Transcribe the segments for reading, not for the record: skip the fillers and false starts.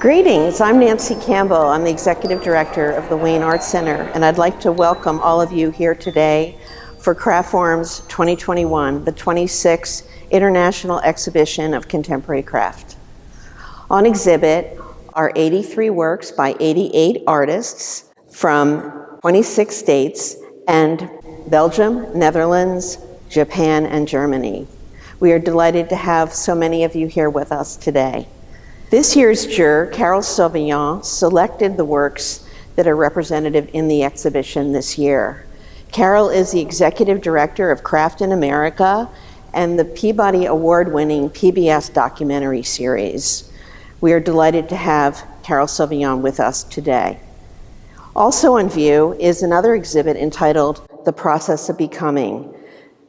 Greetings, I'm Nancy Campbell. I'm the Executive Director of the Wayne Arts Center, and I'd like to welcome all of you here today for CraftForms 2021, the 26th International Exhibition of Contemporary Craft. On exhibit are 83 works by 88 artists from 26 states and Belgium, Netherlands, Japan, and Germany. We are delighted to have so many of you here with us today. This year's juror, Carol Sauvignon, selected the works that are representative in the exhibition this year. Carol is the Executive Director of Craft in America and the Peabody Award-winning PBS documentary series. We are delighted to have Carol Sauvignon with us today. Also on view is another exhibit entitled The Process of Becoming,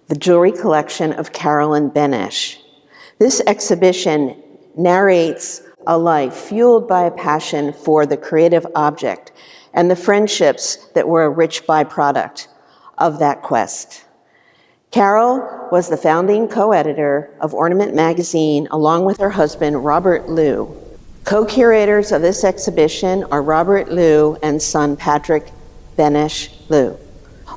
the jewelry collection of Carolyn Benesch. This exhibition narrates a life fueled by a passion for the creative object and the friendships that were a rich byproduct of that quest. Carol was the founding co-editor of Ornament magazine along with her husband, Robert Liu. Co-curators of this exhibition are Robert Liu and son Patrick Benesch Liu.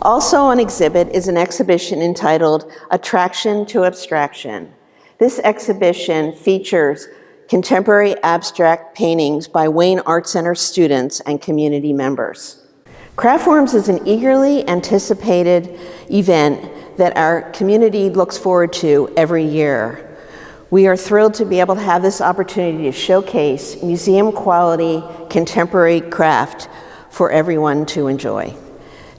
Also on exhibit is an exhibition entitled Attraction to Abstraction. This exhibition features contemporary abstract paintings by Wayne Arts Center students and community members. CraftForms is an eagerly anticipated event that our community looks forward to every year. We are thrilled to be able to have this opportunity to showcase museum-quality contemporary craft for everyone to enjoy.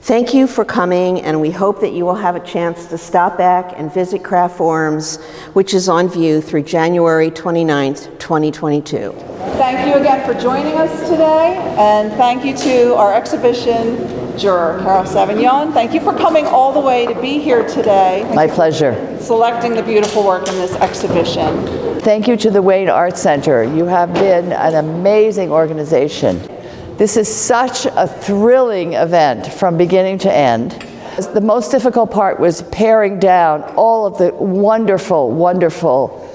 Thank you for coming, and we hope that you will have a chance to stop back and visit CraftForms, which is on view through January 29th, 2022. Thank you again for joining us today, and thank you to our exhibition juror, Carol Sauvignon. Thank you for coming all the way to be here today. My pleasure. Selecting the beautiful work in this exhibition. Thank you to the Wayne Arts Center. You have been an amazing organization. This is such a thrilling event from beginning to end. The most difficult part was paring down all of the wonderful, wonderful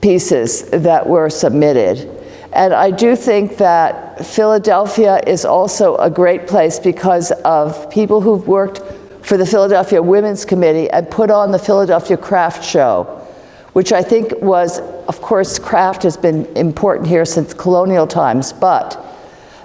pieces that were submitted. And I do think that Philadelphia is also a great place because of people who've worked for the Philadelphia Women's Committee and put on the Philadelphia Craft Show, which I think was, of course, craft has been important here since colonial times, but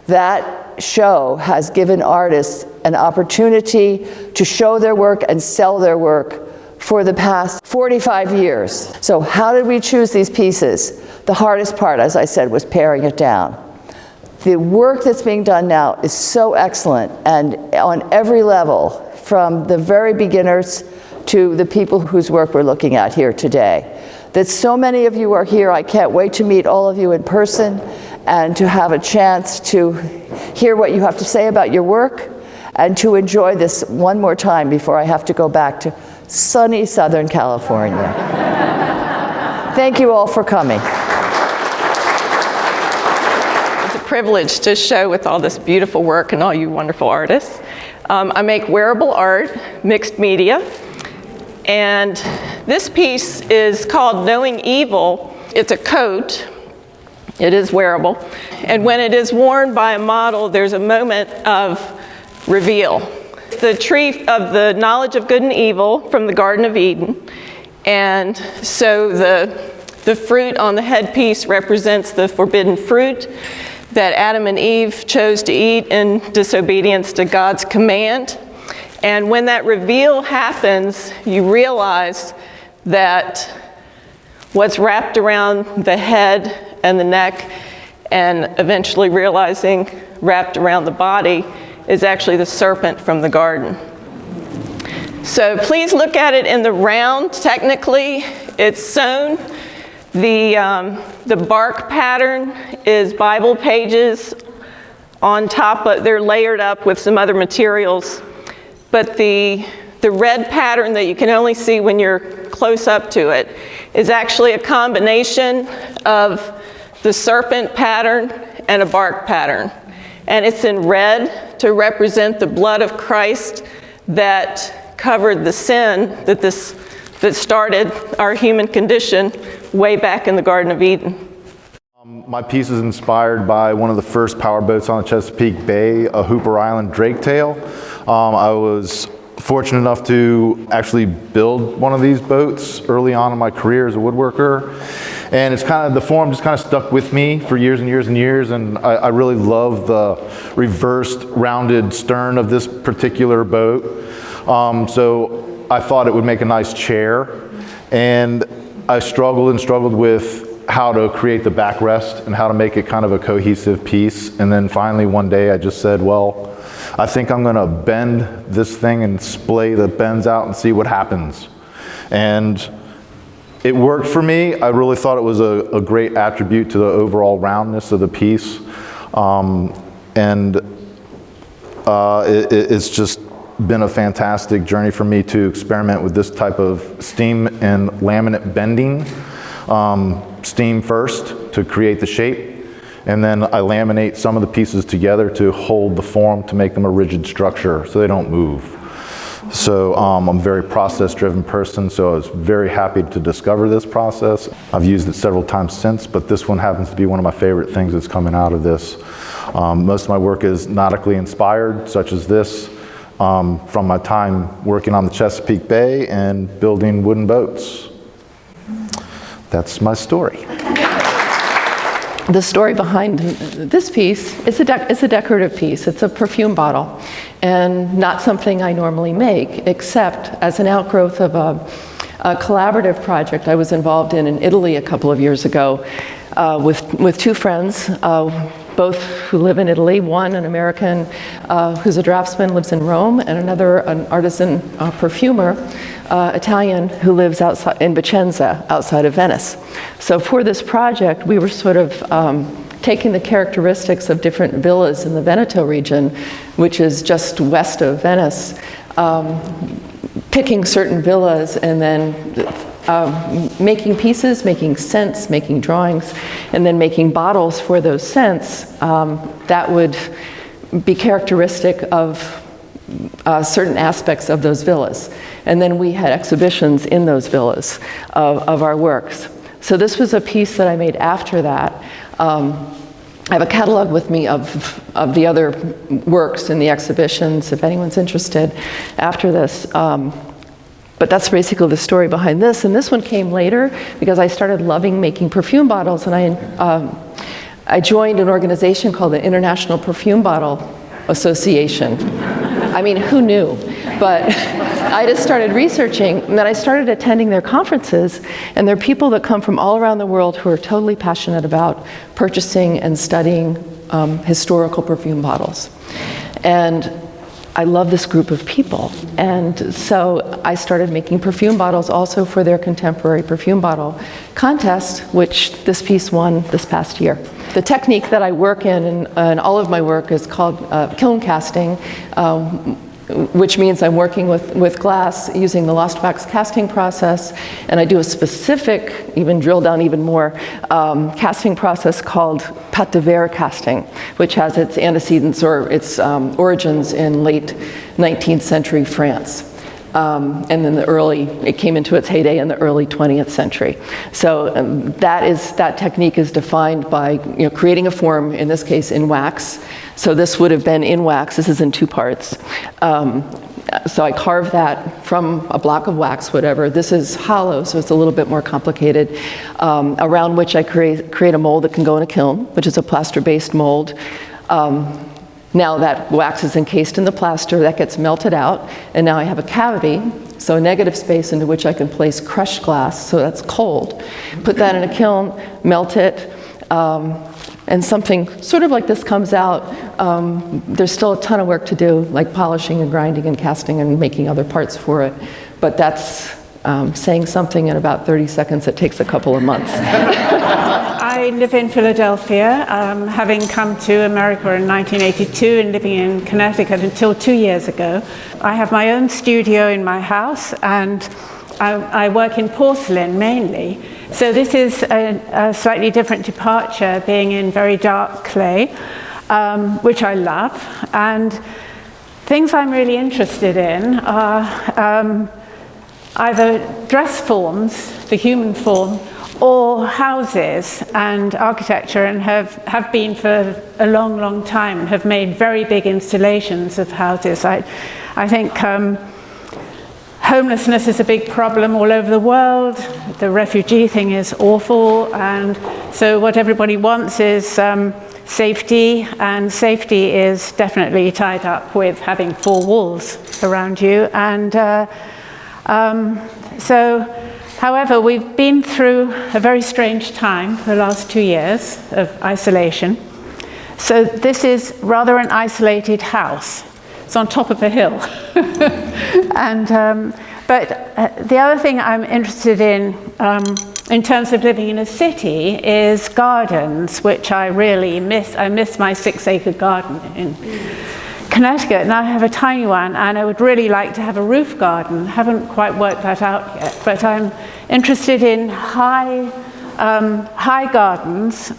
that show has given artists an opportunity to show their work and sell their work for the past 45 years. So how did we choose these pieces? The hardest part, as I said, was paring it down. The work that's being done now is so excellent, and on every level, from the very beginners to the people whose work we're looking at here today. That so many of you are here. I can't wait to meet all of you in person and to have a chance to hear what you have to say about your work and to enjoy this one more time before I have to go back to sunny Southern California. Thank you all for coming. It's a privilege to show with all this beautiful work and all you wonderful artists. I make wearable art, mixed media, and this piece is called Knowing Evil. It's a coat. It is wearable. And when it is worn by a model, there's a moment of reveal. The tree of the knowledge of good and evil from the Garden of Eden. And so the fruit on the headpiece represents the forbidden fruit that Adam and Eve chose to eat in disobedience to God's command. And when that reveal happens, you realize that what's wrapped around the head and the neck, and eventually realizing wrapped around the body, is actually the serpent from the garden. So please look at it in the round. Technically, it's sewn. The bark pattern is Bible pages on top, but they're layered up with some other materials. But the red pattern that you can only see when you're close up to it is actually a combination of the serpent pattern and a bark pattern. And it's in red to represent the blood of Christ that covered the sin that started our human condition way back in the Garden of Eden. My piece is inspired by one of the first power boats on the Chesapeake Bay, a Hooper Island Draketail. I was fortunate enough to actually build one of these boats early on in my career as a woodworker. And it's kind of, the form just kind of stuck with me for years and years and years, and I really love the reversed rounded stern of this particular boat. So I thought it would make a nice chair, and I struggled with how to create the backrest and how to make it kind of a cohesive piece. And then finally one day I just said, well, I think I'm gonna bend this thing and splay the bends out and see what happens. And it worked for me. I really thought it was a great attribute to the overall roundness of the piece. It's just been a fantastic journey for me to experiment with this type of steam and laminate bending. Steam first to create the shape, and then I laminate some of the pieces together to hold the form to make them a rigid structure so they don't move. So I'm a very process-driven person, so I was very happy to discover this process. I've used it several times since, but this one happens to be one of my favorite things that's coming out of this. Most of my work is nautically inspired, such as this, from my time working on the Chesapeake Bay and building wooden boats. That's my story. The story behind this piece is it's a decorative piece. It's a perfume bottle, and not something I normally make, except as an outgrowth of a collaborative project I was involved in Italy a couple of years ago with two friends, both who live in Italy. One, an American who's a draftsman, lives in Rome, and another, an artisan perfumer, Italian, who lives outside in Vicenza, outside of Venice. So for this project, we were sort of taking the characteristics of different villas in the Veneto region, which is just west of Venice, picking certain villas and then making pieces, making scents, making drawings, and then making bottles for those scents that would be characteristic of certain aspects of those villas. And then we had exhibitions in those villas of our works. So this was a piece that I made after that. I have a catalog with me of the other works in the exhibitions, if anyone's interested after this. But that's basically the story behind this. And this one came later because I started loving making perfume bottles, and I joined an organization called the International Perfume Bottle Association. I mean, who knew? But I just started researching, and then I started attending their conferences, and there are people that come from all around the world who are totally passionate about purchasing and studying historical perfume bottles. And I love this group of people, and so I started making perfume bottles also for their contemporary perfume bottle contest, which this piece won this past year. The technique that I work in all of my work is called Kiln Casting, which means I'm working with glass using the lost wax casting process, and I do a specific, even drill down even more, casting process called Pataver Casting, which has its antecedents or its origins in late 19th century France. And then it came into its heyday in the early 20th century. So that technique is defined by creating a form, in this case in wax. So this would have been in wax. This is in two parts. So I carved that from a block of wax, whatever. This is hollow, so it's a little bit more complicated, around which I create a mold that can go in a kiln, which is a plaster-based mold. Now that wax is encased in the plaster, that gets melted out, and now I have a cavity, so a negative space into which I can place crushed glass, so that's cold. Put that in a kiln, melt it, and something sort of like this comes out. There's still a ton of work to do, like polishing and grinding and casting and making other parts for it, but that's saying something in about 30 seconds. It takes a couple of months. I live in Philadelphia, having come to America in 1982 and living in Connecticut until 2 years ago. I have my own studio in my house, and I work in porcelain mainly. So this is a slightly different departure, being in very dark clay, which I love. And things I'm really interested in are either dress forms, the human form, or houses and architecture, and have been for a long, long time, and have made very big installations of houses. I think homelessness is a big problem all over the world. The refugee thing is awful, and so what everybody wants is safety, and safety is definitely tied up with having four walls around you. And however, we've been through a very strange time for the last 2 years of isolation. So this is rather an isolated house. It's on top of a hill. But the other thing I'm interested in terms of living in a city is gardens, which I really miss. I miss my 6-acre garden in Connecticut, and I have a tiny one, and I would really like to have a roof garden. Haven't quite worked that out yet, but I'm interested in high gardens.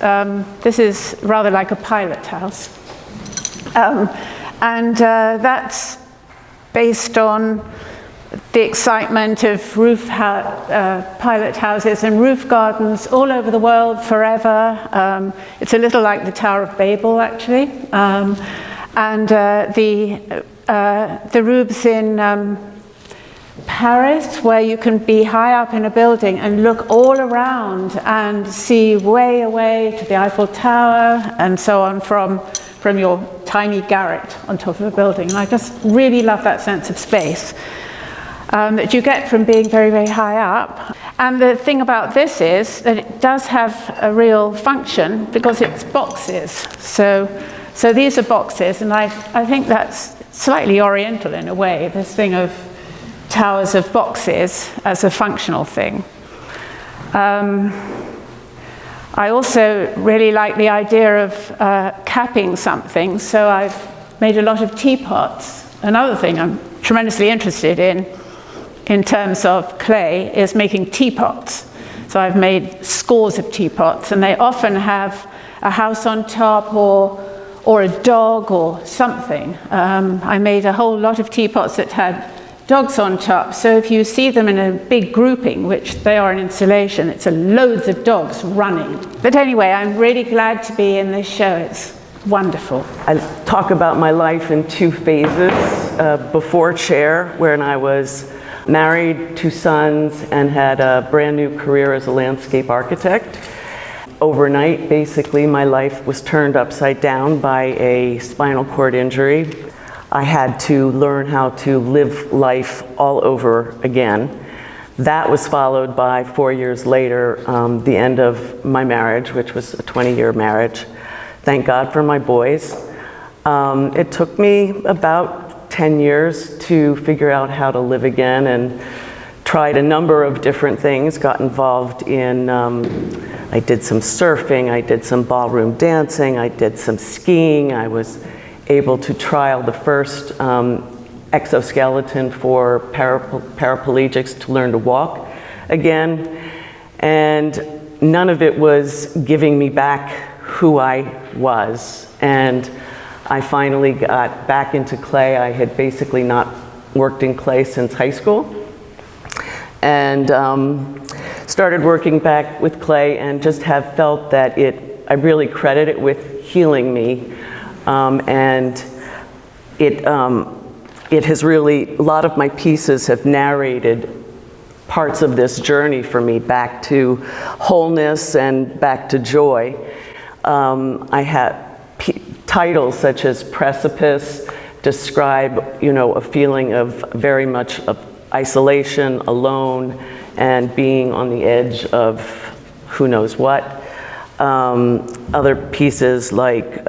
This is rather like a pilot house. And that's based on the excitement of pilot houses and roof gardens all over the world forever. It's a little like the Tower of Babel, actually. And the roofs in Paris, where you can be high up in a building and look all around and see way away to the Eiffel Tower and so on from your tiny garret on top of a building. And I just really love that sense of space that you get from being very, very high up. And the thing about this is that it does have a real function because it's boxes. So these are boxes, and I think that's slightly oriental in a way, this thing of towers of boxes as a functional thing. I also really like the idea of capping something, so I've made a lot of teapots. Another thing I'm tremendously interested in terms of clay is making teapots. So I've made scores of teapots, and they often have a house on top or a dog or something. I made a whole lot of teapots that had dogs on top, so if you see them in a big grouping, which they are in installation, it's loads of dogs running. But anyway, I'm really glad to be in this show. It's wonderful. I talk about my life in 2 phases. Before chair, when I was married, 2 sons, and had a brand new career as a landscape architect. Overnight, basically, my life was turned upside down by a spinal cord injury. I had to learn how to live life all over again. That was followed by 4 years later, the end of my marriage, which was a 20-year marriage. Thank God for my boys. It took me about 10 years to figure out how to live again, and tried a number of different things, got involved in, I did some surfing, I did some ballroom dancing, I did some skiing. I was able to trial the first exoskeleton for paraplegics to learn to walk again, and none of it was giving me back who I was. And I finally got back into clay. I had basically not worked in clay since high school, and started working back with clay, and just have felt that I really credit it with healing me. And it has really, a lot of my pieces have narrated parts of this journey for me back to wholeness and back to joy. I had titles such as Precipice describe, a feeling of very much of isolation, alone, and being on the edge of who knows what. Other pieces like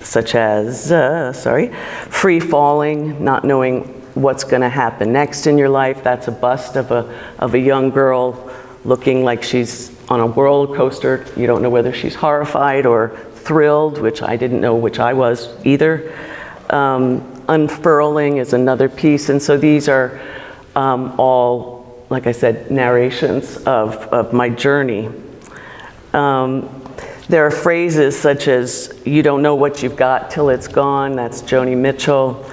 such as, free falling, not knowing what's going to happen next in your life. That's a bust of a young girl looking like she's on a roller coaster. You don't know whether she's horrified or thrilled, which I didn't know which I was either. Unfurling is another piece, and so these are all, like I said, narrations of my journey. There are phrases such as, "You don't know what you've got till it's gone." That's Joni Mitchell.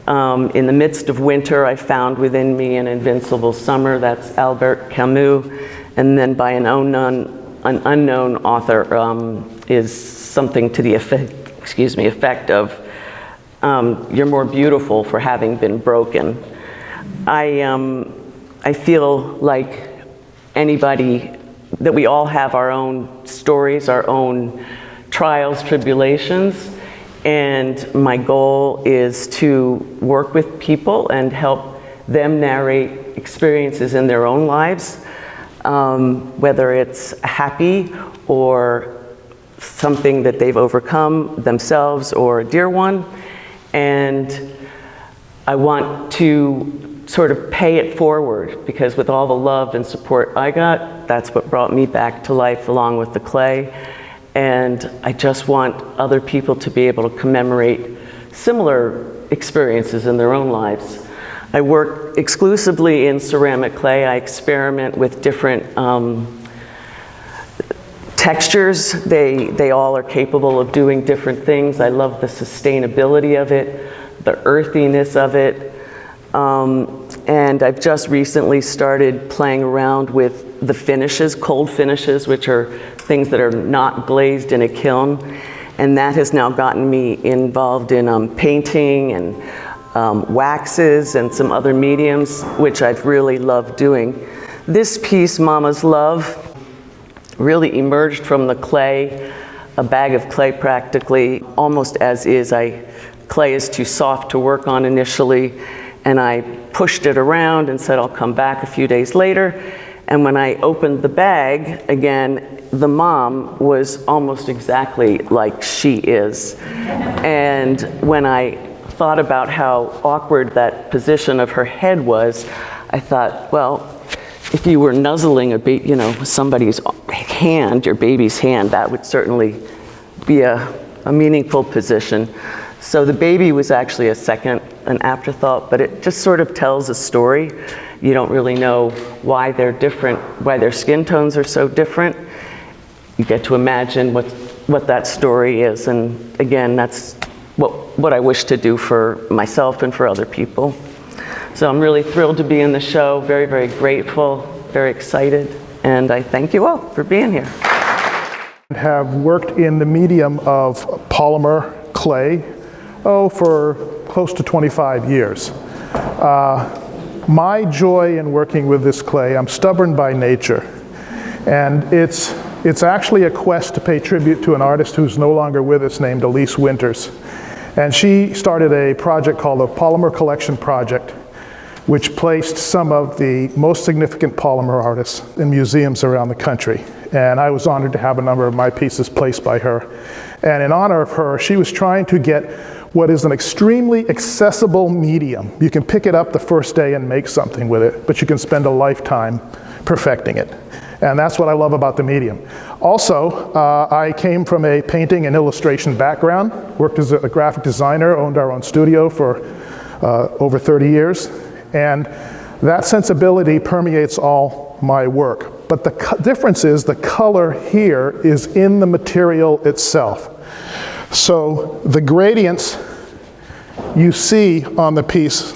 "In the midst of winter, I found within me an invincible summer." That's Albert Camus. and then by an unknown author is something to the effect of, you're more beautiful for having been broken. I feel like anybody, that we all have our own stories, our own trials, tribulations, and my goal is to work with people and help them narrate experiences in their own lives, whether it's happy or something that they've overcome themselves or a dear one. And I want to sort of pay it forward, because with all the love and support I got, that's what brought me back to life along with the clay. And I just want other people to be able to commemorate similar experiences in their own lives. I work exclusively in ceramic clay. I experiment with different textures. They all are capable of doing different things. I love the sustainability of it, the earthiness of it. And I've just recently started playing around with the finishes, cold finishes, which are things that are not glazed in a kiln. And that has now gotten me involved in painting and waxes and some other mediums, which I've really loved doing. This piece, Mama's Love, really emerged from the clay, a bag of clay practically, almost as is. Clay is too soft to work on initially, and I pushed it around and said I'll come back a few days later. And when I opened the bag, again, the mom was almost exactly like she is. And when I thought about how awkward that position of her head was, I thought, well, if you were nuzzling somebody's hand, your baby's hand, that would certainly be a meaningful position. So the baby was actually an afterthought, but it just sort of tells a story. You don't really know why they're different, why their skin tones are so different. You get to imagine what that story is. And again, that's what I wish to do for myself and for other people. So I'm really thrilled to be in the show, very, very grateful, very excited, and I thank you all for being here. Have worked in the medium of polymer clay, for close to 25 years. My joy in working with this clay, I'm stubborn by nature, and it's actually a quest to pay tribute to an artist who's no longer with us named Elise Winters. And she started a project called the Polymer Collection Project, which placed some of the most significant polymer artists in museums around the country. And I was honored to have a number of my pieces placed by her. And in honor of her, she was trying to get what is an extremely accessible medium. You can pick it up the first day and make something with it, but you can spend a lifetime perfecting it. And that's what I love about the medium. Also, I came from a painting and illustration background, worked as a graphic designer, owned our own studio for over 30 years. And that sensibility permeates all my work. But the difference is the color here is in the material itself. So the gradients you see on the piece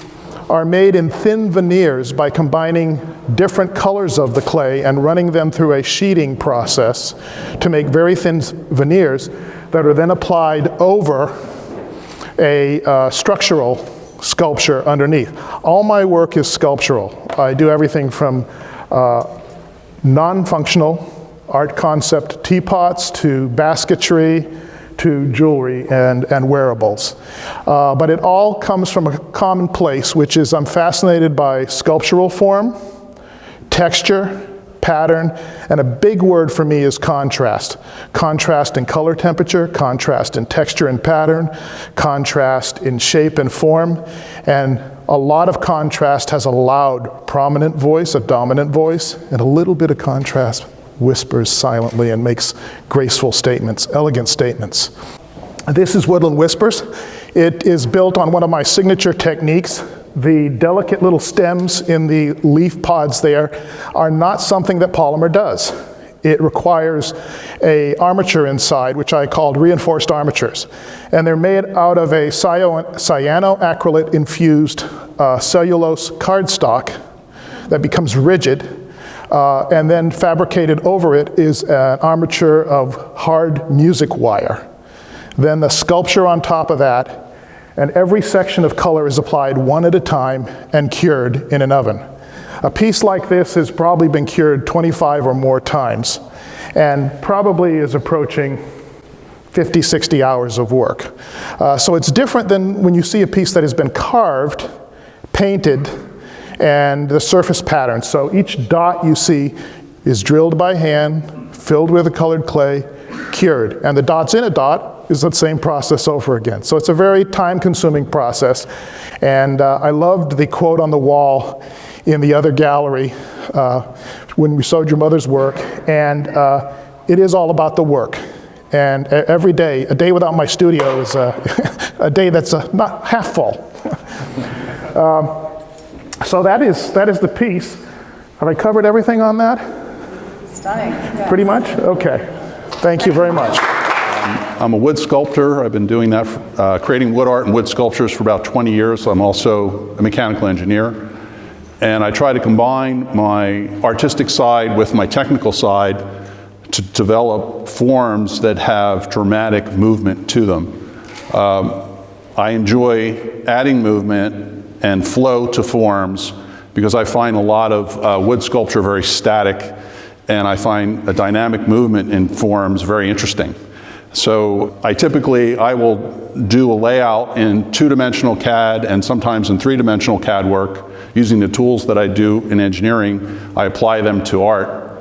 are made in thin veneers by combining different colors of the clay and running them through a sheeting process to make very thin veneers that are then applied over a structural sculpture underneath. All my work is sculptural. I do everything from non-functional art concept teapots to basketry to jewelry and wearables. But it all comes from a common place, which is I'm fascinated by sculptural form, texture, pattern, and a big word for me is contrast. Contrast in color temperature, contrast in texture and pattern, contrast in shape and form, and a lot of contrast has a loud, prominent voice, a dominant voice, and a little bit of contrast whispers silently and makes graceful statements, elegant statements. This is Woodland Whispers. It is built on one of my signature techniques. The delicate little stems in the leaf pods there are not something that polymer does. It requires a armature inside, which I called reinforced armatures. And they're made out of a cyanoacrylate infused cellulose cardstock that becomes rigid. And then fabricated over it is an armature of hard music wire. Then the sculpture on top of that, and every section of color is applied one at a time and cured in an oven. A piece like this has probably been cured 25 or more times, and probably is approaching 50, 60 hours of work. So it's different than when you see a piece that has been carved, painted, and the surface pattern. So each dot you see is drilled by hand, filled with a colored clay, cured. And the dots in a dot is the same process over again. So it's a very time-consuming process. And I loved the quote on the wall in the other gallery when we showed your mother's work. And it is all about the work. And every day, a day without my studio is a day that's not half full. So that is the piece. Have I covered everything on that? Stunning. Yes. Pretty much? Okay. Thank you very much. I'm a wood sculptor. I've been doing that, creating wood art and wood sculptures for about 20 years. I'm also a mechanical engineer. And I try to combine my artistic side with my technical side to develop forms that have dramatic movement to them. I enjoy adding movement and flow to forms because I find a lot of wood sculpture very static, and I find a dynamic movement in forms very interesting. So I will do a layout in two-dimensional CAD and sometimes in three-dimensional CAD work. Using the tools that I do in engineering, I apply them to art.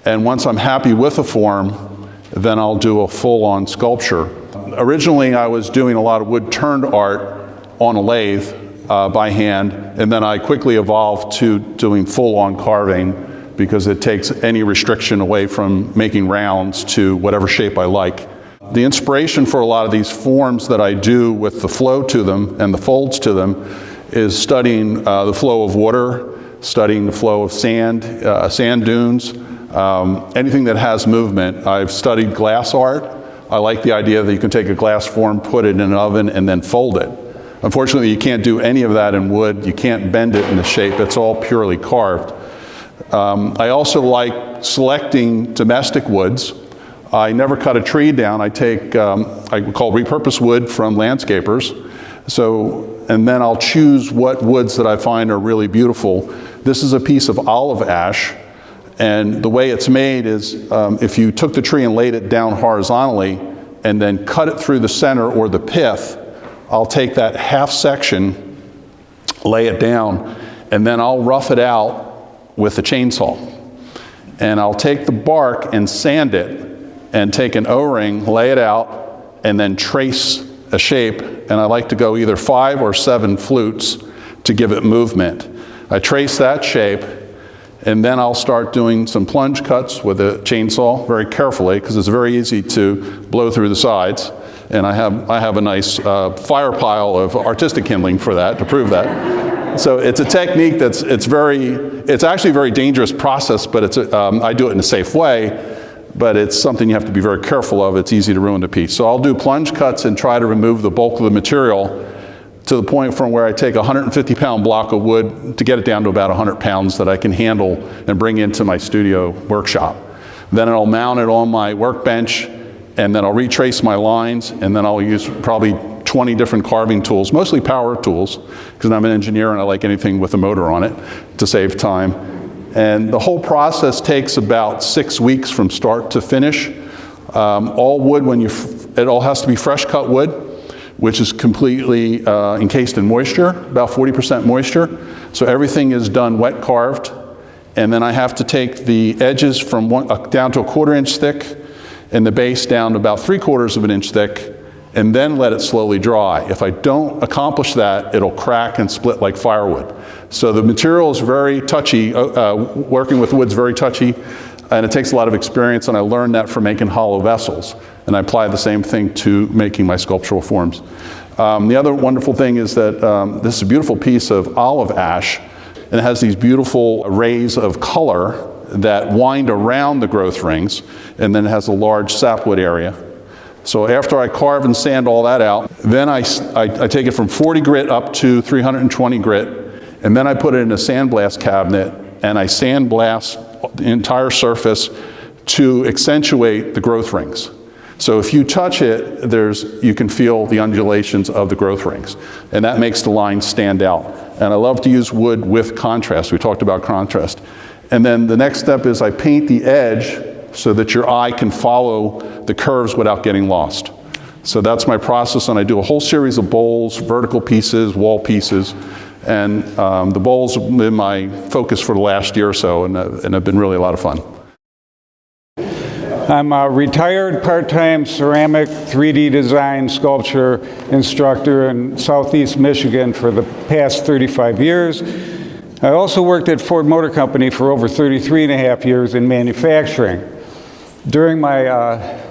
And once I'm happy with a form, then I'll do a full-on sculpture. Originally, I was doing a lot of wood-turned art on a lathe by hand, and then I quickly evolved to doing full-on carving because it takes any restriction away from making rounds to whatever shape I like. The inspiration for a lot of these forms that I do with the flow to them and the folds to them is studying the flow of water, studying the flow of sand, sand dunes, anything that has movement. I've studied glass art. I like the idea that you can take a glass form, put it in an oven, and then fold it. Unfortunately, you can't do any of that in wood. You can't bend it into shape. It's all purely carved. I also like selecting domestic woods. I never cut a tree down. I take, I call repurposed wood from landscapers. And then I'll choose what woods that I find are really beautiful. This is a piece of olive ash. And the way it's made is if you took the tree and laid it down horizontally and then cut it through the center or the pith, I'll take that half section, lay it down, and then I'll rough it out with a chainsaw. And I'll take the bark and sand it and take an O-ring, lay it out, and then trace a shape. And I like to go either 5 or 7 flutes to give it movement. I trace that shape, and then I'll start doing some plunge cuts with a chainsaw very carefully, because it's very easy to blow through the sides. And I have a nice fire pile of artistic kindling for that, to prove that. So it's a technique it's actually a very dangerous process, but I do it in a safe way, but it's something you have to be very careful of. It's easy to ruin the piece. So I'll do plunge cuts and try to remove the bulk of the material to the point from where I take a 150-pound block of wood to get it down to about 100 pounds that I can handle and bring into my studio workshop. Then I'll mount it on my workbench, and then I'll retrace my lines, and then I'll use probably 20 different carving tools, mostly power tools, because I'm an engineer and I like anything with a motor on it to save time. And the whole process takes about 6 weeks from start to finish. All wood, it all has to be fresh cut wood, which is completely encased in moisture, about 40% moisture. So everything is done wet carved. And then I have to take the edges from down to a 1/4 inch thick and the base down to about 3/4 of an inch thick, and then let it slowly dry. If I don't accomplish that, it'll crack and split like firewood. So the material is very touchy. Working with wood's very touchy, and it takes a lot of experience, and I learned that from making hollow vessels. And I apply the same thing to making my sculptural forms. The other wonderful thing is that this is a beautiful piece of olive ash, and it has these beautiful rays of color that wind around the growth rings, and then it has a large sapwood area. So after I carve and sand all that out, then I take it from 40 grit up to 320 grit, and then I put it in a sandblast cabinet and I sandblast the entire surface to accentuate the growth rings. So if you touch it, you can feel the undulations of the growth rings, and that makes the lines stand out. And I love to use wood with contrast. We talked about contrast. And then the next step is I paint the edge so that your eye can follow the curves without getting lost. So that's my process, and I do a whole series of bowls, vertical pieces, wall pieces, and the bowls have been my focus for the last year or so, and have been really a lot of fun. I'm a retired part-time ceramic 3D design sculpture instructor in Southeast Michigan for the past 35 years. I also worked at Ford Motor Company for over 33 and a half years in manufacturing. During my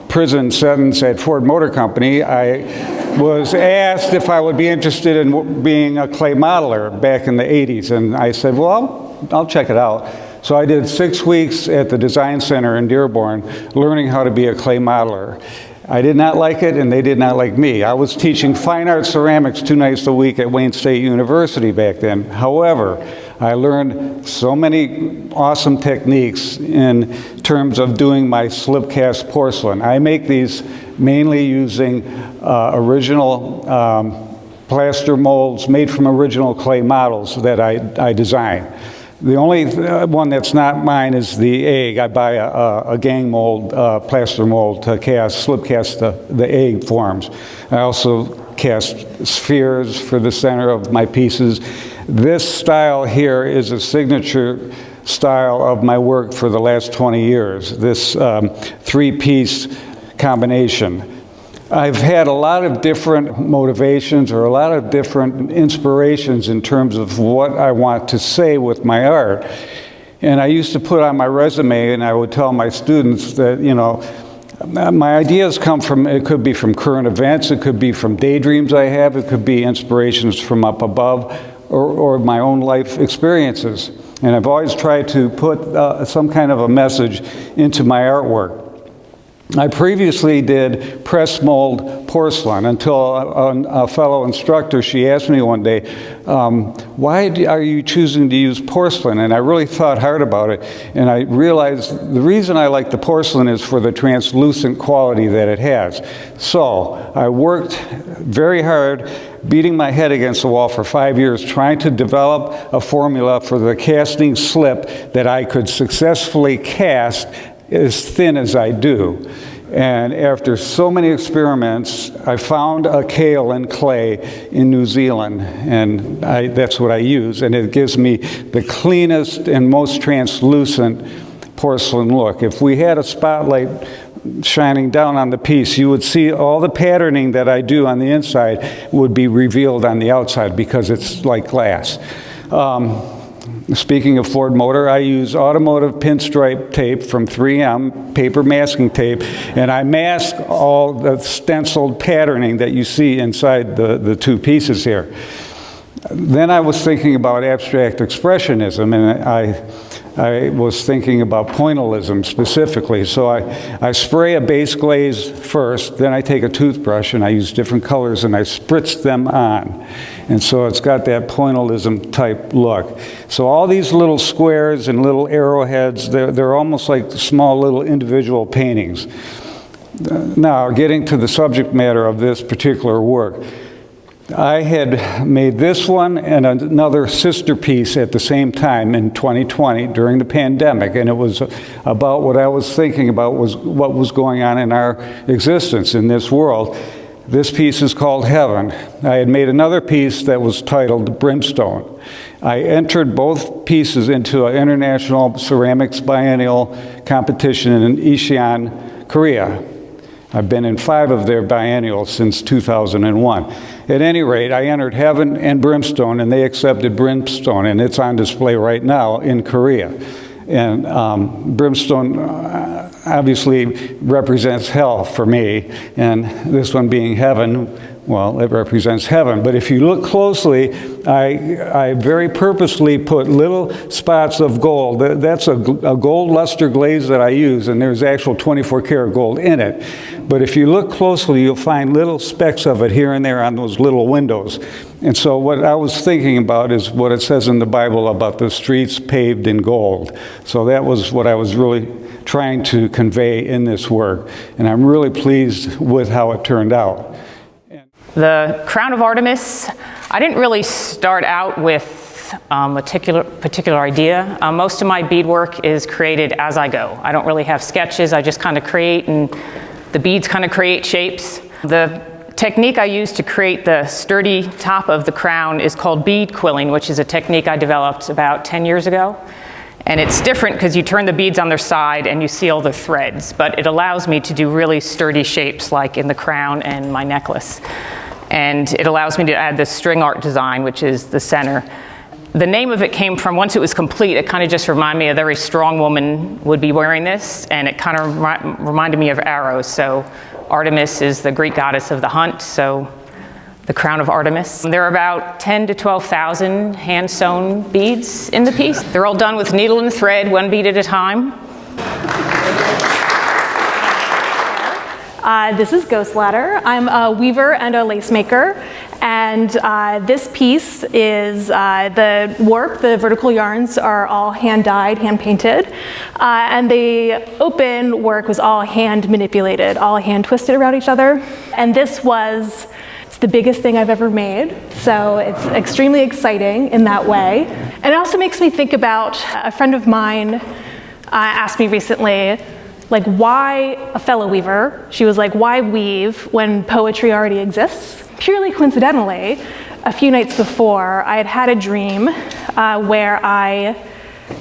prison sentence at Ford Motor Company, I was asked if I would be interested in being a clay modeler back in the 80s, and I said, well, I'll check it out. So I did 6 weeks at the Design Center in Dearborn learning how to be a clay modeler. I did not like it, and they did not like me. I was teaching fine art ceramics 2 nights a week at Wayne State University back then. However, I learned so many awesome techniques in terms of doing my slip cast porcelain. I make these mainly using original plaster molds made from original clay models that I design. The only one that's not mine is the egg. I buy a gang mold, plaster mold to slip cast the egg forms. I also cast spheres for the center of my pieces. This style here is a signature style of my work for the last 20 years, this 3-piece combination. I've had a lot of different motivations or a lot of different inspirations in terms of what I want to say with my art. And I used to put on my resume, and I would tell my students that, you know, my ideas come from, it could be from current events, it could be from daydreams I have, it could be inspirations from up above, or my own life experiences. And I've always tried to put some kind of a message into my artwork. I previously did press mold porcelain until a fellow instructor, she asked me one day, why are you choosing to use porcelain? And I really thought hard about it, and I realized the reason I like the porcelain is for the translucent quality that it has. So I worked very hard, beating my head against the wall for 5 years, trying to develop a formula for the casting slip that I could successfully cast as thin as I do. And after so many experiments, I found a kaolin clay in New Zealand, and that's what I use, and it gives me the cleanest and most translucent porcelain look. If we had a spotlight shining down on the piece, you would see all the patterning that I do on the inside would be revealed on the outside because it's like glass. Speaking of Ford Motor, I use automotive pinstripe tape from 3M, paper masking tape, and I mask all the stenciled patterning that you see inside the 2 pieces here. Then I was thinking about abstract expressionism, and I was thinking about pointillism specifically. So I spray a base glaze first, then I take a toothbrush and I use different colors and I spritz them on. And so it's got that pointillism type look. So all these little squares and little arrowheads, they're almost like small little individual paintings. Now, getting to the subject matter of this particular work, I had made this one and another sister piece at the same time in 2020 during the pandemic, and it was about what I was thinking about was what was going on in our existence in this world. This piece is called Heaven. I had made another piece that was titled Brimstone. I entered both pieces into an international ceramics biennial competition in Incheon, Korea. I've been in 5 of their biennials since 2001. At any rate, I entered Heaven and Brimstone, and they accepted Brimstone, and it's on display right now in Korea. And Brimstone obviously represents hell for me, and this one being Heaven well, it represents heaven. But if you look closely, I very purposely put little spots of gold. That's a gold luster glaze that I use, and there's actual 24 karat gold in it. But if you look closely, you'll find little specks of it here and there on those little windows. And so what I was thinking about is what it says in the Bible about the streets paved in gold. So that was what I was really trying to convey in this work. And I'm really pleased with how it turned out. The Crown of Artemis, I didn't really start out with a particular idea. Most of my beadwork is created as I go. I don't really have sketches. I just kind of create, and the beads kind of create shapes. The technique I use to create the sturdy top of the crown is called bead quilling, which is a technique I developed about 10 years ago. And it's different because you turn the beads on their side and you see all the threads, but it allows me to do really sturdy shapes like in the crown and my necklace. And it allows me to add this string art design, which is the center. The name of it came from, once it was complete, it kind of just reminded me a very strong woman would be wearing this, and it kind of reminded me of arrows. So Artemis is the Greek goddess of the hunt, so the Crown of Artemis. There are about 10 to 12,000 hand-sewn beads in the piece. They're all done with needle and thread, one bead at a time. This is Ghost Ladder. I'm a weaver and a lace maker, and this piece is the warp. The vertical yarns are all hand-dyed, hand-painted, and the open work was all hand-manipulated, all hand-twisted around each other. And this was the biggest thing I've ever made, so it's extremely exciting in that way. And it also makes me think about a friend of mine asked me recently, like, why a fellow weaver? She was like, why weave when poetry already exists? Purely coincidentally, a few nights before, I had had a dream where I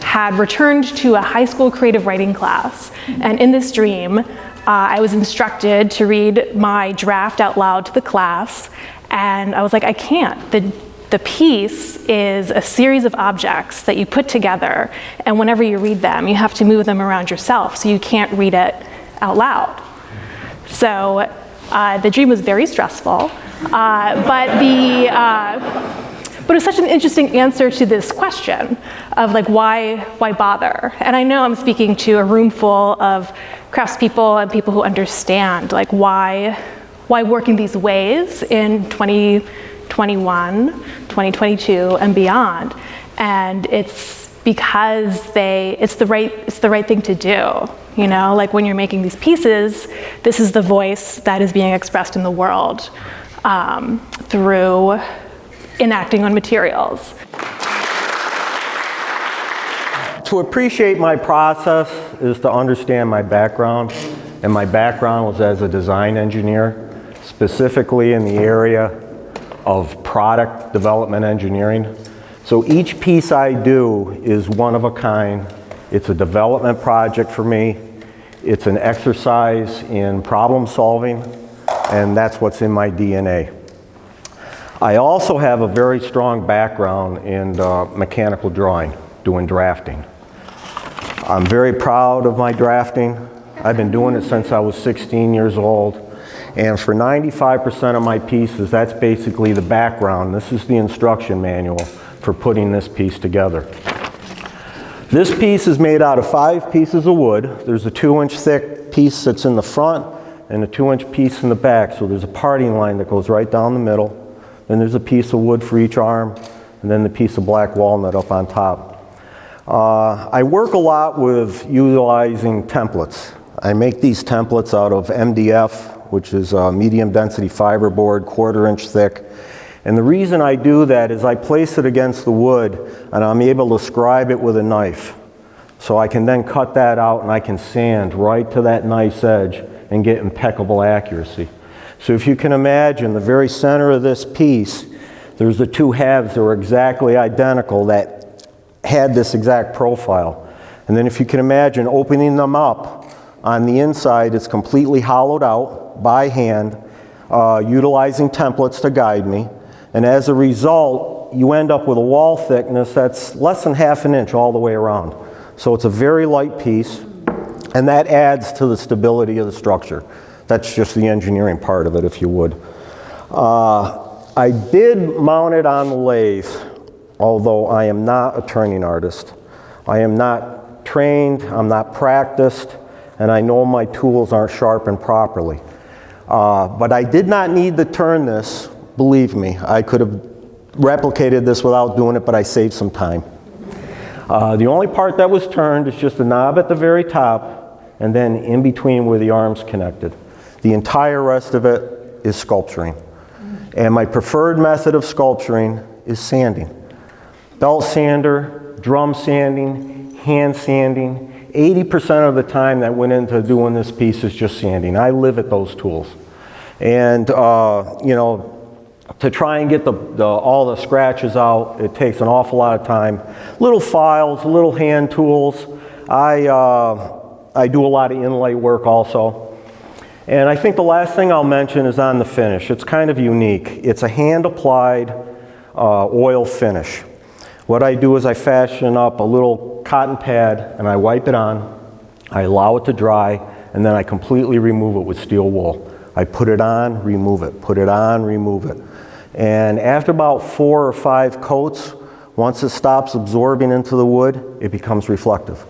had returned to a high school creative writing class. And in this dream, I was instructed to read my draft out loud to the class. And I was like, I can't. The piece is a series of objects that you put together, and whenever you read them, you have to move them around yourself, so you can't read it out loud. So the dream was very stressful, but it was such an interesting answer to this question of like, why bother? And I know I'm speaking to a room full of craftspeople and people who understand like why work in these ways in 2021, 2022, and beyond. And it's because it's the right thing to do. You know, like when you're making these pieces, this is the voice that is being expressed in the world through enacting on materials. To appreciate my process is to understand my background, and my background was as a design engineer, specifically in the area of product development engineering. So each piece I do is one of a kind. It's a development project for me. It's an exercise in problem solving, and that's what's in my DNA. I also have a very strong background in mechanical drawing, doing drafting. I'm very proud of my drafting. I've been doing it since I was 16 years old. And for 95% of my pieces, that's basically the background. This is the instruction manual for putting this piece together. This piece is made out of 5 pieces of wood. There's a 2-inch thick piece that's in the front and a 2-inch piece in the back. So there's a parting line that goes right down the middle. Then there's a piece of wood for each arm, and then the piece of black walnut up on top. I work a lot with utilizing templates. I make these templates out of MDF, which is a medium density fiberboard, 1/4-inch thick. And the reason I do that is I place it against the wood and I'm able to scribe it with a knife. So I can then cut that out and I can sand right to that knife's edge and get impeccable accuracy. So if you can imagine the very center of this piece, there's the 2 halves that were exactly identical that had this exact profile. And then if you can imagine opening them up, on the inside it's completely hollowed out by hand, utilizing templates to guide me. And as a result, you end up with a wall thickness that's less than 1/2 inch all the way around. So it's a very light piece, and that adds to the stability of the structure. That's just the engineering part of it, if you would. I did mount it on the lathe, although I am not a turning artist. I am not trained, I'm not practiced, and I know my tools aren't sharpened properly. But I did not need to turn this, believe me. I could have replicated this without doing it, but I saved some time. The only part that was turned is just the knob at the very top, and then in between where the arm's connected. The entire rest of it is sculpturing. And my preferred method of sculpturing is sanding. Belt sander, drum sanding, hand sanding. 80% of the time that went into doing this piece is just sanding. I live at those tools. And, you know, to try and get all the scratches out, it takes an awful lot of time. Little files, little hand tools. I do a lot of inlay work also. And I think the last thing I'll mention is on the finish. It's kind of unique. It's a hand-applied oil finish. What I do is I fashion up a little cotton pad and I wipe it on, I allow it to dry, and then I completely remove it with steel wool. I put it on, remove it, put it on, remove it. And after about 4 or 5 coats, once it stops absorbing into the wood, it becomes reflective.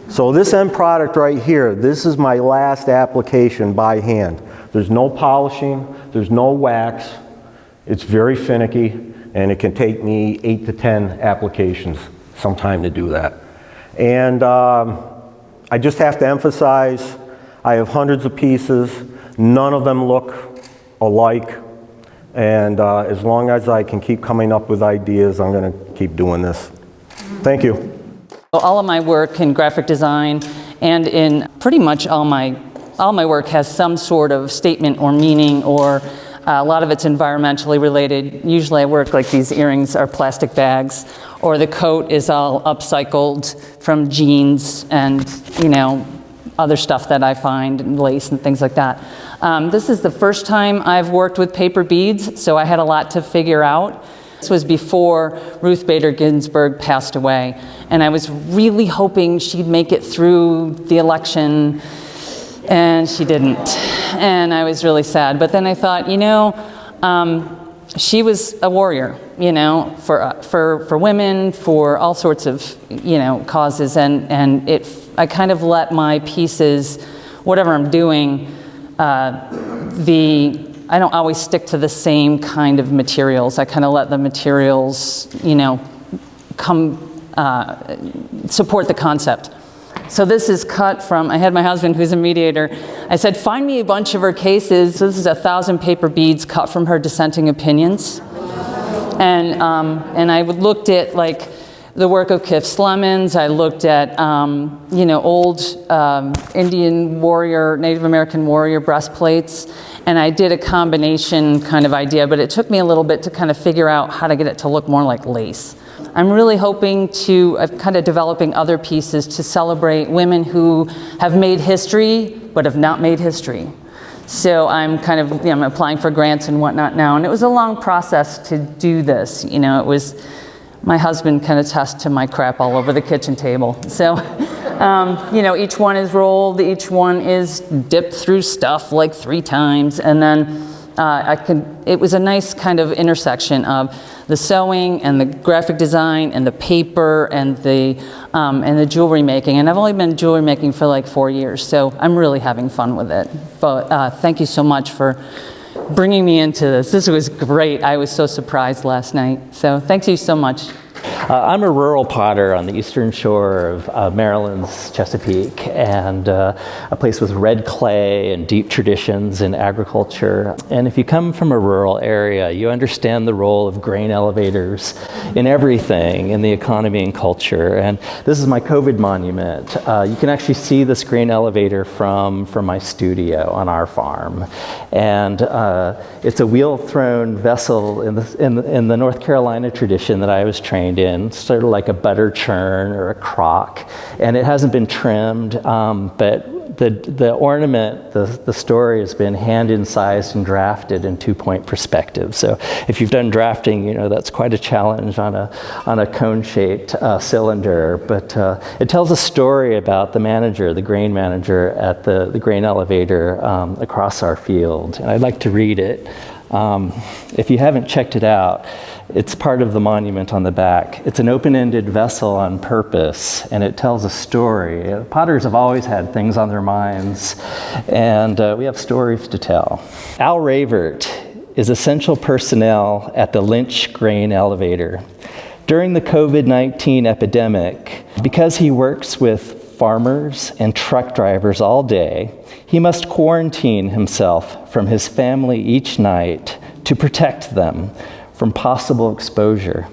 So this end product right here, this is my last application by hand. There's no polishing, there's no wax. It's very finicky, and it can take me 8 to 10 applications sometime to do that. And I just have to emphasize, I have hundreds of pieces. None of them look alike. And as long as I can keep coming up with ideas, I'm going to keep doing this. Thank you. All of my work in graphic design and in pretty much all my work has some sort of statement or meaning, or a lot of it's environmentally related. Usually I work like these earrings are plastic bags, or the coat is all upcycled from jeans and, you know, other stuff that I find, and lace and things like that. This is the first time I've worked with paper beads, so I had a lot to figure out. This was before Ruth Bader Ginsburg passed away, and I was really hoping she'd make it through the election, and she didn't, and I was really sad. But then I thought, you know, she was a warrior, you know, for women, for all sorts of, you know, causes, and I kind of let my pieces, whatever I'm doing, I don't always stick to the same kind of materials. I kind of let the materials, you know, support the concept. So this is cut from, I had my husband who's a mediator, I said, find me a bunch of her cases. So this is 1,000 paper beads cut from her dissenting opinions. And I looked at like the work of Kif Slemons. I looked at, you know, old Indian warrior, Native American warrior breastplates. And I did a combination kind of idea, but it took me a little bit to kind of figure out how to get it to look more like lace. I'm really hoping to, I'm kind of developing other pieces to celebrate women who have made history, but have not made history. So I'm kind of, you know, I'm applying for grants and whatnot now. And it was a long process to do this. You know, it was, my husband can attest to my crap all over the kitchen table. So, you know, each one is rolled, each one is dipped through stuff like 3 times. And then it was a nice kind of intersection of the sewing and the graphic design and the paper and the jewelry making. And I've only been jewelry making for like 4 years, so I'm really having fun with it. But thank you so much for bringing me into this. This was great. I was so surprised last night. So thank you so much. I'm a rural potter on the eastern shore of Maryland's Chesapeake, and a place with red clay and deep traditions in agriculture. And if you come from a rural area, you understand the role of grain elevators in everything, in the economy and culture. And this is my COVID monument. You can actually see this grain elevator from my studio on our farm. And it's a wheel-thrown vessel in the North Carolina tradition that I was trained in, sort of like a butter churn or a crock, and it hasn't been trimmed, but the ornament, the story has been hand incised and drafted in 2-point perspective. So if you've done drafting, you know that's quite a challenge on a cone-shaped cylinder, but it tells a story about the manager, the grain manager at the grain elevator across our field, and I'd like to read it. If you haven't checked it out, it's part of the monument on the back. It's an open-ended vessel on purpose, and it tells a story. Potters have always had things on their minds, and we have stories to tell. Al Ravert is essential personnel at the Lynch Grain Elevator. During the COVID-19 epidemic, because he works with farmers and truck drivers all day, he must quarantine himself from his family each night to protect them from possible exposure.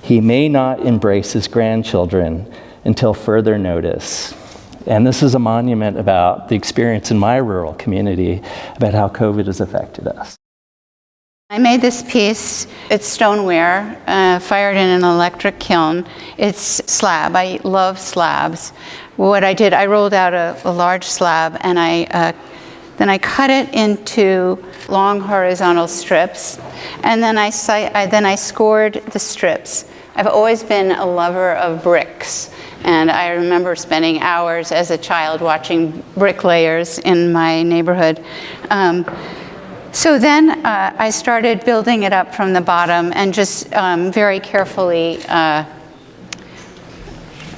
He may not embrace his grandchildren until further notice. And this is a monument about the experience in my rural community about how COVID has affected us. I made this piece. It's stoneware, fired in an electric kiln. It's slab. I love slabs. What I did, I rolled out a large slab, and then I cut it into long horizontal strips, and then I scored the strips. I've always been a lover of bricks, and I remember spending hours as a child watching bricklayers in my neighborhood. So then I started building it up from the bottom and just very carefully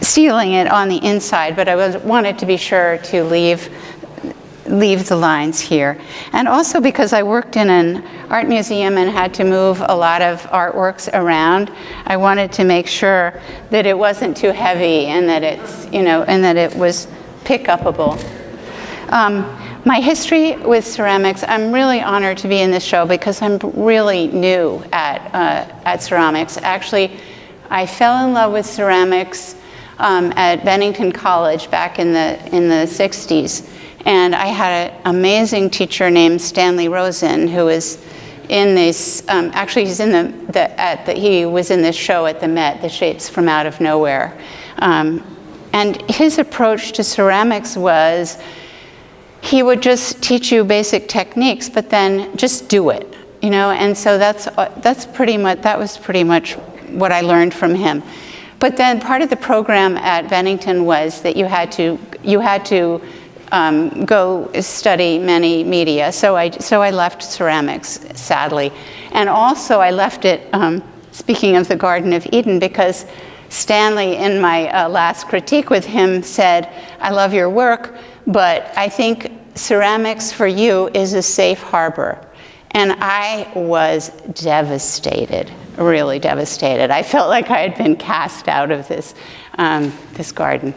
sealing it on the inside, but I wanted to be sure to leave the lines here. And also because I worked in an art museum and had to move a lot of artworks around, I wanted to make sure that it wasn't too heavy and that and that it was pick-upable. My history with ceramics, I'm really honored to be in this show because I'm really new at ceramics. Actually, I fell in love with ceramics at Bennington College back in the 60s. And I had an amazing teacher named Stanley Rosen, who was in this, actually he's in he was in this show at the Met, The Shapes from Out of Nowhere. And his approach to ceramics was, he would just teach you basic techniques, but then just do it, and so that was pretty much what I learned from him. But then part of the program at Bennington was that you had to go study many media. So I left ceramics, sadly, and also I left it. Speaking of the Garden of Eden, because Stanley, in my last critique with him, said, "I love your work, but I think ceramics for you is a safe harbor." And I was devastated, really devastated. I felt like I had been cast out of this garden.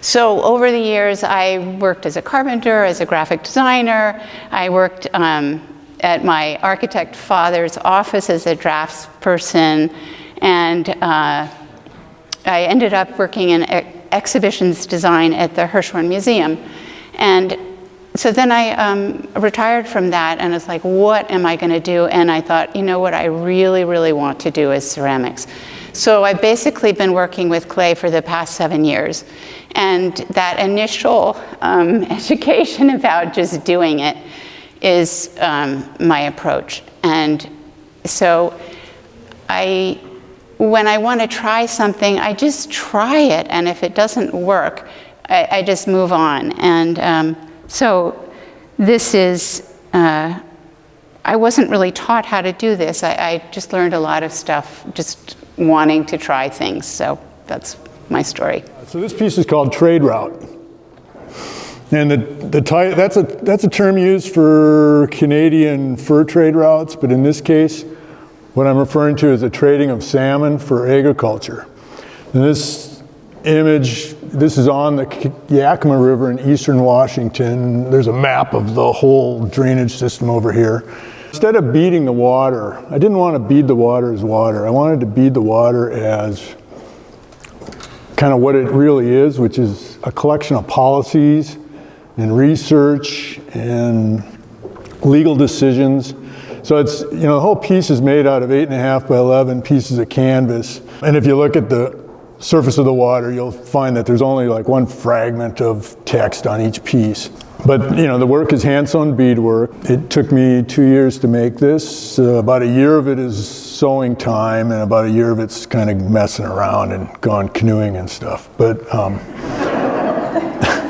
So over the years, I worked as a carpenter, as a graphic designer. I worked at my architect father's office as a draftsperson, and I ended up working in exhibitions design at the Hirshhorn Museum. And so then I retired from that, and I was like, what am I going to do? And I thought, what I really, really want to do is ceramics. So I've basically been working with clay for the past 7 years. And that initial education about just doing it is my approach. And so when I want to try something, I just try it. And if it doesn't work, I just move on. And so this is, I wasn't really taught how to do this. I just learned a lot of stuff just wanting to try things. So that's my story. So this piece is called Trade Route. And that's a term used for Canadian fur trade routes, but in this case, what I'm referring to is the trading of salmon for agriculture. And this image, this is on the Yakima River in eastern Washington. There's a map of the whole drainage system over here. Instead of beading the water, I didn't want to bead the water as water. I wanted to bead the water as kind of what it really is, which is a collection of policies and research and legal decisions. So it's, the whole piece is made out of 8.5 by 11 pieces of canvas. And if you look at the surface of the water, you'll find that there's only like one fragment of text on each piece. But the work is hand-sewn beadwork. It took me 2 years to make this. About a year of it is sewing time, and about a year of it's kind of messing around and going canoeing and stuff. But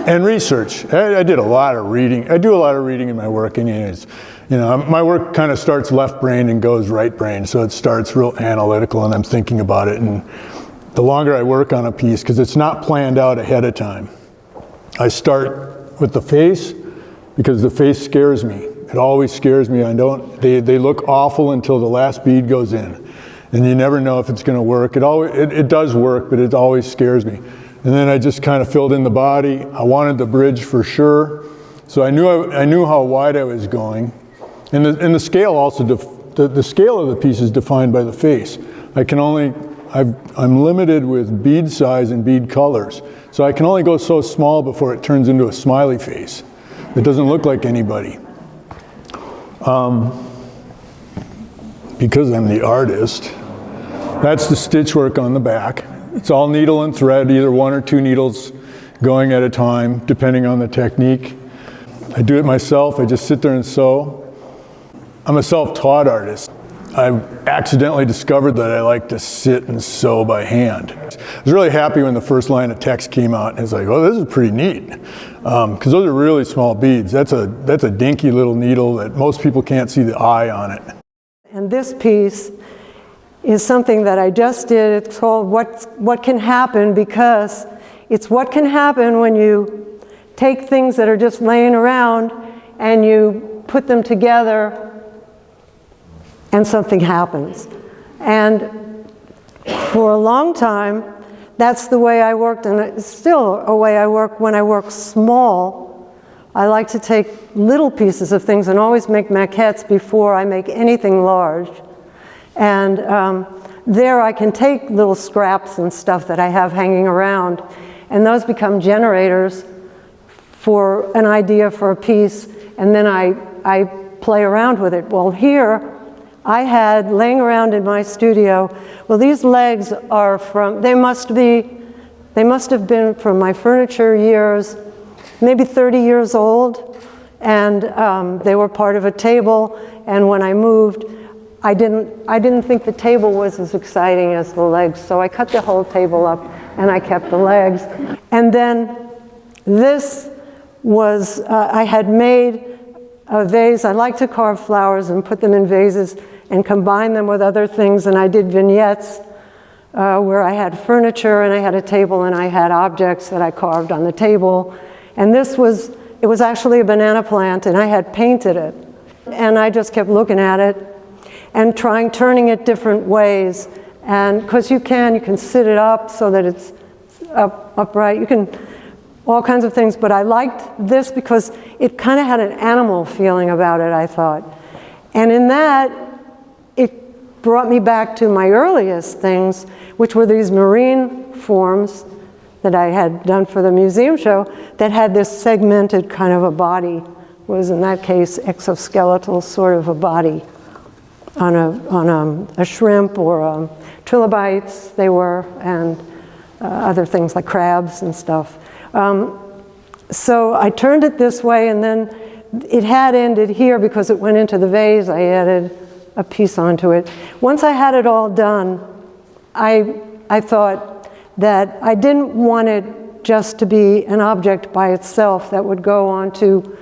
and research. I did a lot of reading. I do a lot of reading in my work anyways. You know, my work kind of starts left-brained and goes right-brained, so it starts real analytical and I'm thinking about it. And the longer I work on a piece, because it's not planned out ahead of time, I start with the face because the face scares me. It always scares me. They look awful until the last bead goes in. And you never know if it's going to work. It does work, but it always scares me. And then I just kind of filled in the body. I wanted the bridge for sure. So I knew how wide I was going. And the scale also, the scale of the piece is defined by the face. I'm limited with bead size and bead colors. So I can only go so small before it turns into a smiley face. It doesn't look like anybody. Because I'm the artist, that's the stitch work on the back. It's all needle and thread, either 1 or 2 needles going at a time, depending on the technique. I do it myself. I just sit there and sew. I'm a self-taught artist. I accidentally discovered that I like to sit and sew by hand. I was really happy when the first line of text came out, and it's like, oh, this is pretty neat. Because those are really small beads. That's a dinky little needle that most people can't see the eye on it. And this piece is something that I just did. It's called What Can Happen, because it's what can happen when you take things that are just laying around and you put them together and something happens. And for a long time, that's the way I worked, and it's still a way I work when I work small. I like to take little pieces of things and always make maquettes before I make anything large. And there I can take little scraps and stuff that I have hanging around, and those become generators for an idea for a piece, and then I play around with it. Well, here I had laying around in my studio, well, these legs are from, they must have been from my furniture years, maybe 30 years old, and they were part of a table, and when I moved, I didn't think the table was as exciting as the legs, so I cut the whole table up and I kept the legs. And then this was, I had made a vase. I like to carve flowers and put them in vases and combine them with other things, and I did vignettes where I had furniture and I had a table and I had objects that I carved on the table. And it was actually a banana plant, and I had painted it. And I just kept looking at it and turning it different ways. And because you can sit it up so that it's upright. You can, all kinds of things. But I liked this because it kind of had an animal feeling about it, I thought. And in that, it brought me back to my earliest things, which were these marine forms that I had done for the museum show that had this segmented kind of a body, was in that case exoskeletal sort of a body on a shrimp or trilobites they were, and other things like crabs and stuff. So I turned it this way, and then it had ended here because it went into the vase. I added a piece onto it. Once I had it all done, I thought that I didn't want it just to be an object by itself that would go onto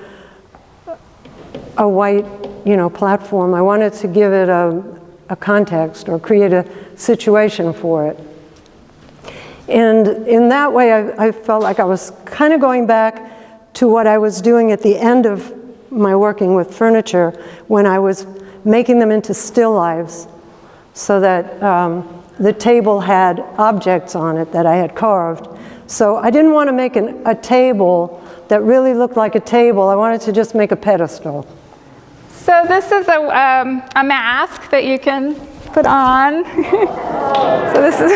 a white, platform. I wanted to give it a context or create a situation for it. And in that way, I felt like I was kind of going back to what I was doing at the end of my working with furniture when I was making them into still lifes, so that the table had objects on it that I had carved. So I didn't want to make a table that really looked like a table. I wanted to just make a pedestal. So this is a mask that you can put on. So this is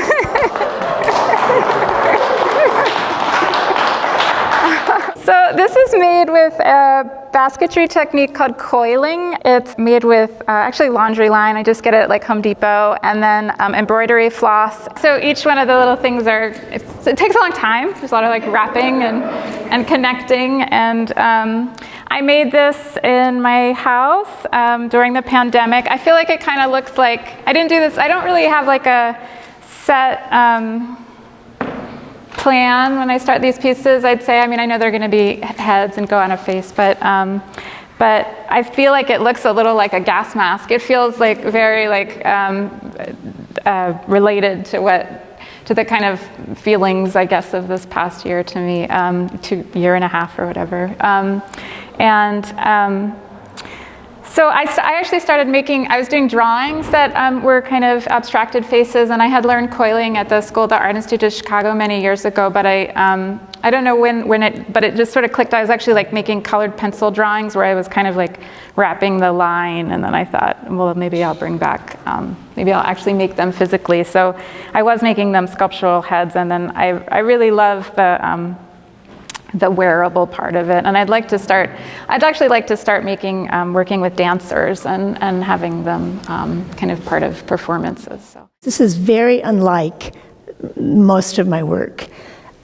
So this is made with a basketry technique called coiling. It's made with actually laundry line. I just get it at like Home Depot, and then embroidery floss. So each one of the little things it takes a long time. There's a lot of like wrapping and connecting. And I made this in my house during the pandemic. I feel like it kind of looks like, I didn't do this, I don't really have like a set plan when I start these pieces. I'd say, I know they're going to be heads and go on a face, but but I feel like it looks a little like a gas mask. It feels like very like related to the kind of feelings, I guess, of this past year to me, year and a half or whatever. So I actually started I was doing drawings that were kind of abstracted faces, and I had learned coiling at the School of the Art Institute of Chicago many years ago, but I don't know but it just sort of clicked. I was actually like making colored pencil drawings where I was kind of like wrapping the line, and then I thought, well, maybe I'll bring back, maybe I'll actually make them physically. So I was making them sculptural heads, and then I really love the wearable part of it, and I'd actually like to start making, working with dancers and having them kind of part of performances. So. This is very unlike most of my work.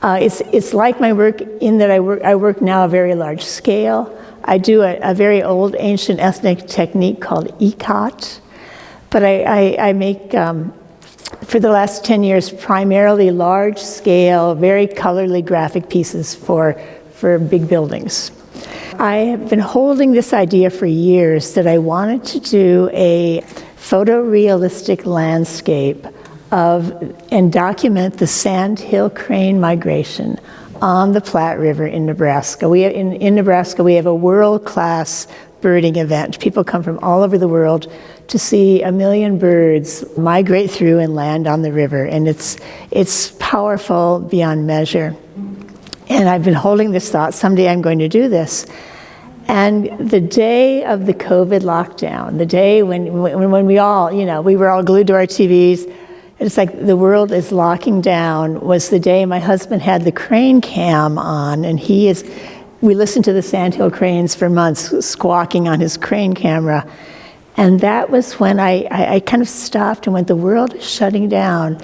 It's like my work in that I work now a very large scale. I do a very old ancient ethnic technique called ikat, but I make for the last 10 years primarily large scale, very colorly graphic pieces for big buildings. I have been holding this idea for years that I wanted to do a photorealistic landscape and document the sandhill crane migration on the Platte River in Nebraska. In Nebraska, we have a world-class birding event. People come from all over the world to see 1 million birds migrate through and land on the river, and it's powerful beyond measure. And I've been holding this thought, someday I'm going to do this. And the day of the COVID lockdown, the day when we all, we were all glued to our TVs, it's like the world is locking down, was the day my husband had the crane cam on, and we listened to the sandhill cranes for months squawking on his crane camera. And that was when I kind of stopped and went, the world is shutting down.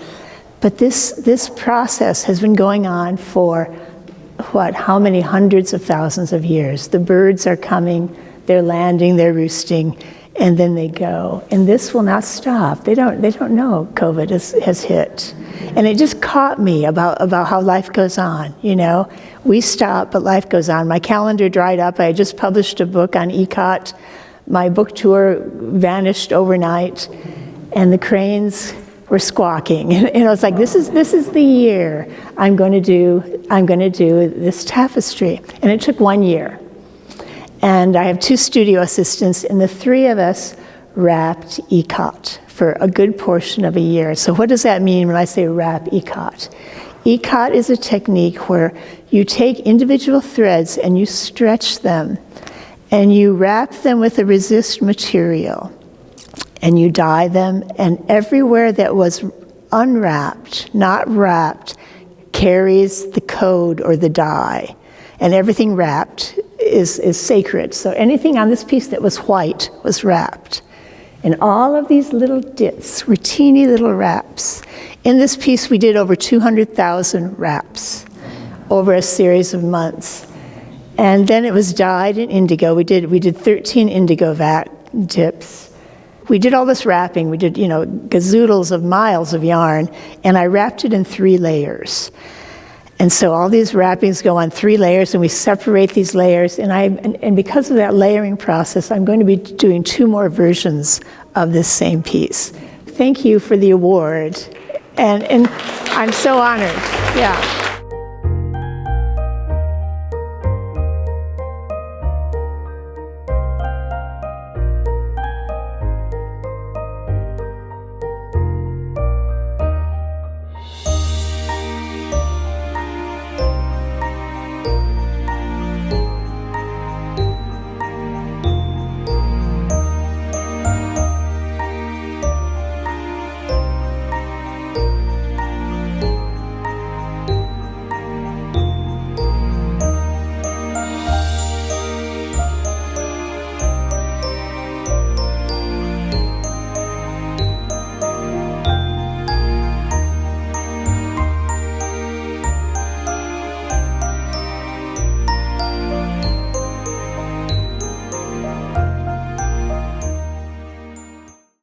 But this process has been going on for, how many hundreds of thousands of years. The birds are coming, they're landing, they're roosting, and then they go. And this will not stop. They don't know COVID has hit. And it just caught me about how life goes on, We stop, but life goes on. My calendar dried up. I just published a book on ikat. My book tour vanished overnight, and the cranes were squawking. And I was like, this is the year I'm going to do this tapestry. And it took 1 year. And I have 2 studio assistants, and the 3 of us wrapped ikat for a good portion of a year. So what does that mean when I say wrap ikat? Ikat is a technique where you take individual threads and you stretch them, and you wrap them with a resist material, and you dye them, and everywhere that was unwrapped, not wrapped, carries the code or the dye. And everything wrapped is sacred. So anything on this piece that was white was wrapped. And all of these little dits were teeny little wraps. In this piece, we did over 200,000 wraps over a series of months. And then it was dyed in indigo. We did 13 indigo vat tips. We did all this wrapping. We did, gazoodles of miles of yarn, and I wrapped it in 3 layers. And so all these wrappings go on 3 layers, and we separate these layers. And because of that layering process, I'm going to be doing 2 more versions of this same piece. Thank you for the award, and I'm so honored. Yeah.